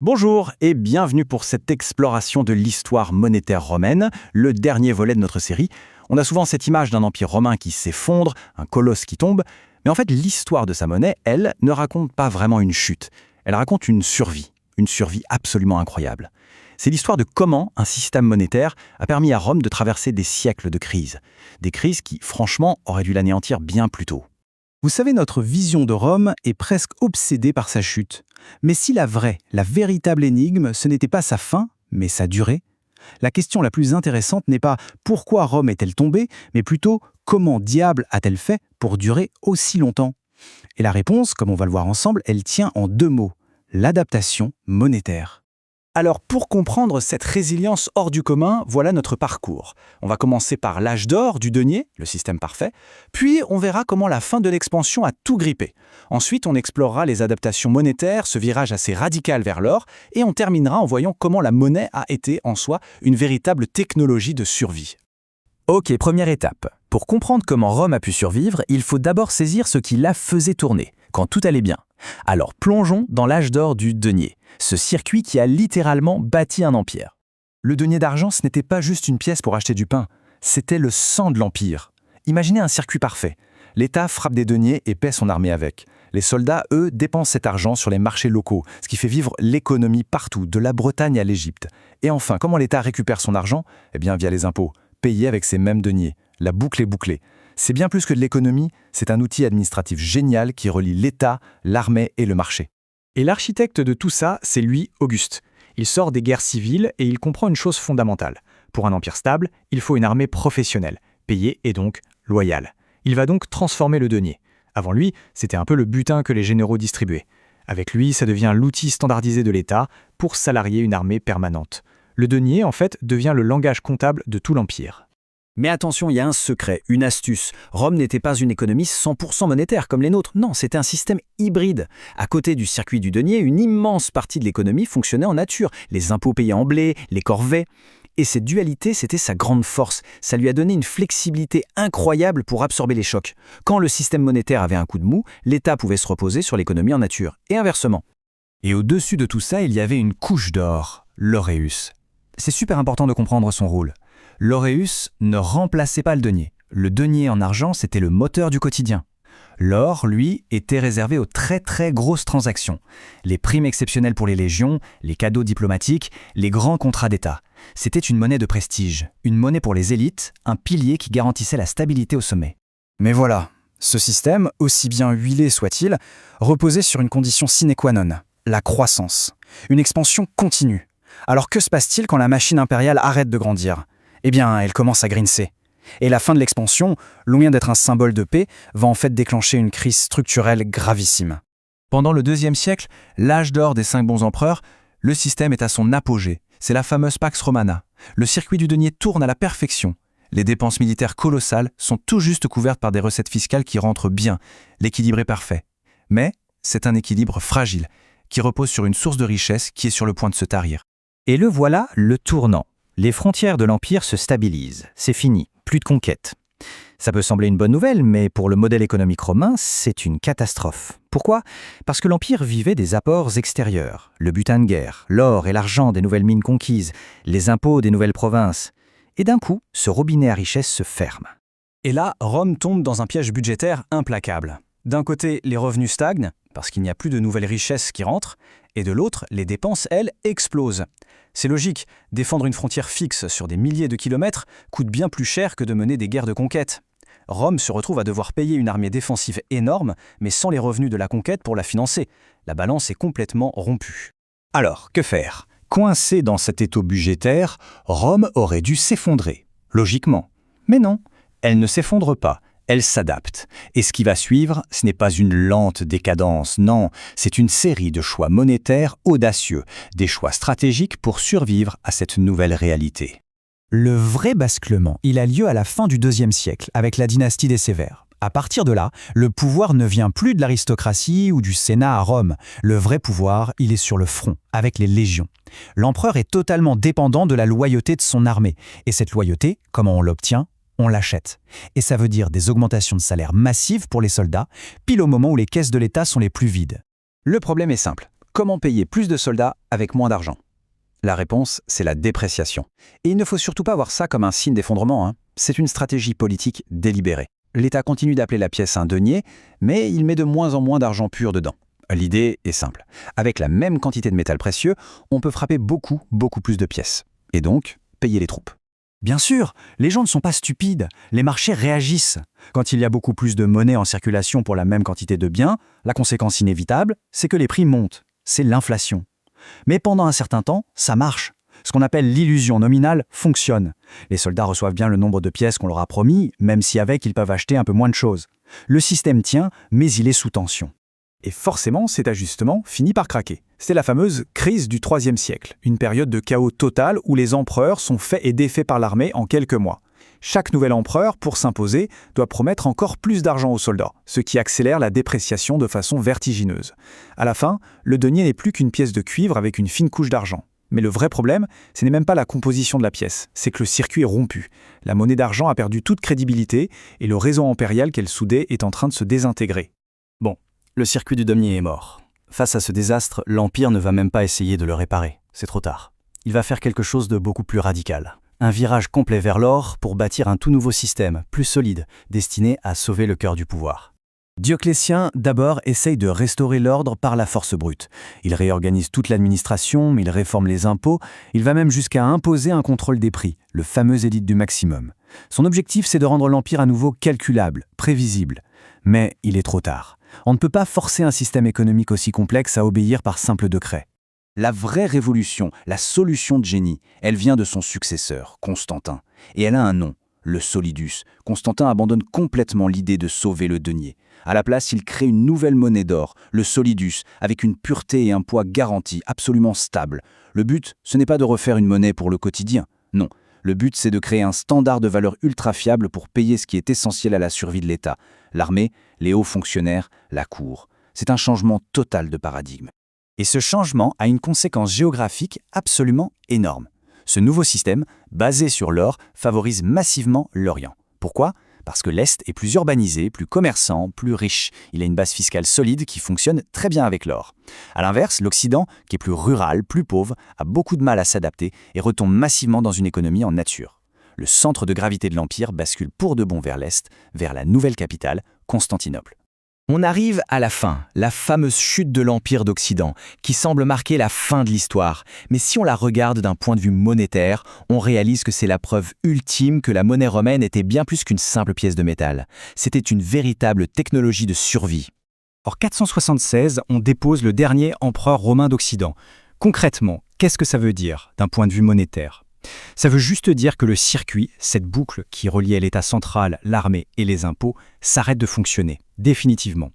Bonjour et bienvenue pour cette exploration de l'histoire monétaire romaine, le dernier volet de notre série. On a souvent cette image d'un empire romain qui s'effondre, un colosse qui tombe, mais en fait l'histoire de sa monnaie, elle, ne raconte pas vraiment une chute. Elle raconte une survie absolument incroyable. C'est l'histoire de comment un système monétaire a permis à Rome de traverser des siècles de crises. Des crises qui, franchement, auraient dû l'anéantir bien plus tôt. Vous savez, notre vision de Rome est presque obsédée par sa chute. Mais si la véritable énigme, ce n'était pas sa fin, mais sa durée, la question la plus intéressante n'est pas pourquoi Rome est-elle tombée, mais plutôt comment diable a-t-elle fait pour durer aussi longtemps? Et la réponse, comme on va le voir ensemble, elle tient en deux mots: l'adaptation monétaire. Alors pour comprendre cette résilience hors du commun, voilà notre parcours. On va commencer par l'âge d'or du denier, le système parfait, puis on verra comment la fin de l'expansion a tout grippé. Ensuite, on explorera les adaptations monétaires, ce virage assez radical vers l'or, et on terminera en voyant comment la monnaie a été en soi une véritable technologie de survie. Ok, première étape. Pour comprendre comment Rome a pu survivre, il faut d'abord saisir ce qui la faisait tourner, quand tout allait bien. Alors plongeons dans l'âge d'or du denier, ce circuit qui a littéralement bâti un empire. Le denier d'argent, ce n'était pas juste une pièce pour acheter du pain, c'était le sang de l'empire. Imaginez un circuit parfait. L'État frappe des deniers et paie son armée avec. Les soldats, eux, dépensent cet argent sur les marchés locaux, ce qui fait vivre l'économie partout, de la Bretagne à l'Égypte. Et enfin, comment l'État récupère son argent? Eh bien, via les impôts, payés avec ces mêmes deniers. La boucle est bouclée. C'est bien plus que de l'économie, c'est un outil administratif génial qui relie l'État, l'armée et le marché. Et l'architecte de tout ça, c'est lui, Auguste. Il sort des guerres civiles et il comprend une chose fondamentale. Pour un empire stable, il faut une armée professionnelle, payée et donc loyale. Il va donc transformer le denier. Avant lui, c'était un peu le butin que les généraux distribuaient. Avec lui, ça devient l'outil standardisé de l'État pour salarier une armée permanente. Le denier, en fait, devient le langage comptable de tout l'empire. Mais attention, il y a un secret, une astuce. Rome n'était pas une économie 100% monétaire comme les nôtres. Non, c'était un système hybride. À côté du circuit du denier, une immense partie de l'économie fonctionnait en nature. Les impôts payés en blé, les corvées. Et cette dualité, c'était sa grande force. Ça lui a donné une flexibilité incroyable pour absorber les chocs. Quand le système monétaire avait un coup de mou, l'État pouvait se reposer sur l'économie en nature. Et inversement. Et au-dessus de tout ça, il y avait une couche d'or, l'auréus. C'est super important de comprendre son rôle. L'auréus ne remplaçait pas le denier. Le denier en argent, c'était le moteur du quotidien. L'or, lui, était réservé aux très grosses transactions. Les primes exceptionnelles pour les légions, les cadeaux diplomatiques, les grands contrats d'État. C'était une monnaie de prestige, une monnaie pour les élites, un pilier qui garantissait la stabilité au sommet. Mais voilà, ce système, aussi bien huilé soit-il, reposait sur une condition sine qua non, la croissance, une expansion continue. Alors que se passe-t-il quand la machine impériale arrête de grandir? Eh bien, elle commence à grincer. Et la fin de l'expansion, loin d'être un symbole de paix, va en fait déclencher une crise structurelle gravissime. Pendant le IIe siècle, l'âge d'or des 5 bons empereurs, le système est à son apogée. C'est la fameuse Pax Romana. Le circuit du denier tourne à la perfection. Les dépenses militaires colossales sont tout juste couvertes par des recettes fiscales qui rentrent bien. L'équilibre est parfait. Mais c'est un équilibre fragile, qui repose sur une source de richesse qui est sur le point de se tarir. Et le voilà, le tournant. Les frontières de l'Empire se stabilisent. C'est fini, plus de conquête. Ça peut sembler une bonne nouvelle, mais pour le modèle économique romain, c'est une catastrophe. Pourquoi? Parce que l'Empire vivait des apports extérieurs. Le butin de guerre, l'or et l'argent des nouvelles mines conquises, les impôts des nouvelles provinces. Et d'un coup, ce robinet à richesse se ferme. Et là, Rome tombe dans un piège budgétaire implacable. D'un côté, les revenus stagnent, parce qu'il n'y a plus de nouvelles richesses qui rentrent, et de l'autre, les dépenses, elles, explosent. C'est logique, défendre une frontière fixe sur des milliers de kilomètres coûte bien plus cher que de mener des guerres de conquête. Rome se retrouve à devoir payer une armée défensive énorme, mais sans les revenus de la conquête pour la financer. La balance est complètement rompue. Alors, que faire? Coincée dans cet étau budgétaire, Rome aurait dû s'effondrer, logiquement. Mais non, elle ne s'effondre pas. Elle s'adapte. Et ce qui va suivre, ce n'est pas une lente décadence, non, c'est une série de choix monétaires audacieux, des choix stratégiques pour survivre à cette nouvelle réalité. Le vrai basculement, il a lieu à la fin du IIe siècle, avec la dynastie des Sévères. À partir de là, le pouvoir ne vient plus de l'aristocratie ou du Sénat à Rome. Le vrai pouvoir, il est sur le front, avec les légions. L'empereur est totalement dépendant de la loyauté de son armée. Et cette loyauté, comment on l'obtient? On l'achète. Et ça veut dire des augmentations de salaire massives pour les soldats, pile au moment où les caisses de l'État sont les plus vides. Le problème est simple. Comment payer plus de soldats avec moins d'argent? La réponse, c'est la dépréciation. Et il ne faut surtout pas voir ça comme un signe d'effondrement, hein. C'est une stratégie politique délibérée. L'État continue d'appeler la pièce un denier, mais il met de moins en moins d'argent pur dedans. L'idée est simple. Avec la même quantité de métal précieux, on peut frapper beaucoup plus de pièces. Et donc, payer les troupes. Bien sûr, les gens ne sont pas stupides, les marchés réagissent. Quand il y a beaucoup plus de monnaie en circulation pour la même quantité de biens, la conséquence inévitable, c'est que les prix montent. C'est l'inflation. Mais pendant un certain temps, ça marche. Ce qu'on appelle l'illusion nominale fonctionne. Les soldats reçoivent bien le nombre de pièces qu'on leur a promis, même si avec ils peuvent acheter un peu moins de choses. Le système tient, mais il est sous tension. Et forcément, cet ajustement finit par craquer. C'est la fameuse crise du IIIe siècle, une période de chaos total où les empereurs sont faits et défaits par l'armée en quelques mois. Chaque nouvel empereur, pour s'imposer, doit promettre encore plus d'argent aux soldats, ce qui accélère la dépréciation de façon vertigineuse. À la fin, le denier n'est plus qu'une pièce de cuivre avec une fine couche d'argent. Mais le vrai problème, ce n'est même pas la composition de la pièce, c'est que le circuit est rompu. La monnaie d'argent a perdu toute crédibilité et le réseau impérial qu'elle soudait est en train de se désintégrer. Bon, le circuit du denier est mort. Face à ce désastre, l'Empire ne va même pas essayer de le réparer. C'est trop tard. Il va faire quelque chose de beaucoup plus radical. Un virage complet vers l'or pour bâtir un tout nouveau système, plus solide, destiné à sauver le cœur du pouvoir. Dioclétien, d'abord, essaye de restaurer l'ordre par la force brute. Il réorganise toute l'administration, il réforme les impôts, il va même jusqu'à imposer un contrôle des prix, le fameux édit du maximum. Son objectif, c'est de rendre l'Empire à nouveau calculable, prévisible. Mais il est trop tard. On ne peut pas forcer un système économique aussi complexe à obéir par simple décret. La vraie révolution, la solution de génie, elle vient de son successeur, Constantin. Et elle a un nom, le solidus. Constantin abandonne complètement l'idée de sauver le denier. À la place, il crée une nouvelle monnaie d'or, le solidus, avec une pureté et un poids garantis, absolument stable. Le but, ce n'est pas de refaire une monnaie pour le quotidien. Non, le but, c'est de créer un standard de valeur ultra fiable pour payer ce qui est essentiel à la survie de l'État. L'armée, les hauts fonctionnaires, la cour. C'est un changement total de paradigme. Et ce changement a une conséquence géographique absolument énorme. Ce nouveau système, basé sur l'or, favorise massivement l'Orient. Pourquoi ? Parce que l'Est est plus urbanisé, plus commerçant, plus riche. Il a une base fiscale solide qui fonctionne très bien avec l'or. A l'inverse, l'Occident, qui est plus rural, plus pauvre, a beaucoup de mal à s'adapter et retombe massivement dans une économie en nature. Le centre de gravité de l'Empire bascule pour de bon vers l'Est, vers la nouvelle capitale, Constantinople. On arrive à la fin, la fameuse chute de l'Empire d'Occident, qui semble marquer la fin de l'histoire. Mais si on la regarde d'un point de vue monétaire, on réalise que c'est la preuve ultime que la monnaie romaine était bien plus qu'une simple pièce de métal. C'était une véritable technologie de survie. En 476, on dépose le dernier empereur romain d'Occident. Concrètement, qu'est-ce que ça veut dire d'un point de vue monétaire ? Ça veut juste dire que le circuit, cette boucle qui reliait l'État central, l'armée et les impôts, s'arrête de fonctionner, définitivement,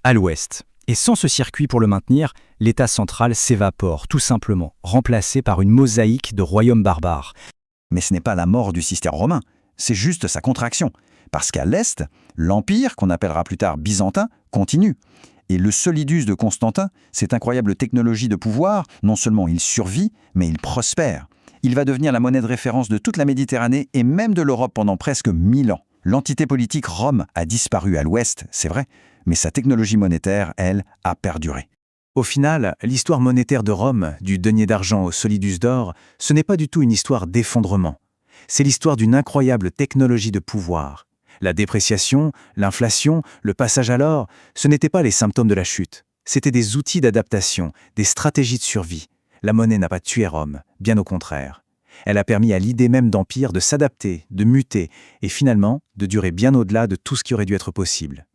à l'ouest. Et sans ce circuit pour le maintenir, l'État central s'évapore, tout simplement, remplacé par une mosaïque de royaumes barbares. Mais ce n'est pas la mort du système romain, c'est juste sa contraction. Parce qu'à l'Est, l'Empire, qu'on appellera plus tard byzantin, continue. Et le solidus de Constantin, cette incroyable technologie de pouvoir, non seulement il survit, mais il prospère. Il va devenir la monnaie de référence de toute la Méditerranée et même de l'Europe pendant presque 1000 ans. L'entité politique Rome a disparu à l'ouest, c'est vrai, mais sa technologie monétaire, elle, a perduré. Au final, l'histoire monétaire de Rome, du denier d'argent au solidus d'or, ce n'est pas du tout une histoire d'effondrement. C'est l'histoire d'une incroyable technologie de pouvoir. La dépréciation, l'inflation, le passage à l'or, ce n'étaient pas les symptômes de la chute. C'étaient des outils d'adaptation, des stratégies de survie. La monnaie n'a pas tué Rome, bien au contraire. Elle a permis à l'idée même d'empire de s'adapter, de muter, et finalement de durer bien au-delà de tout ce qui aurait dû être possible.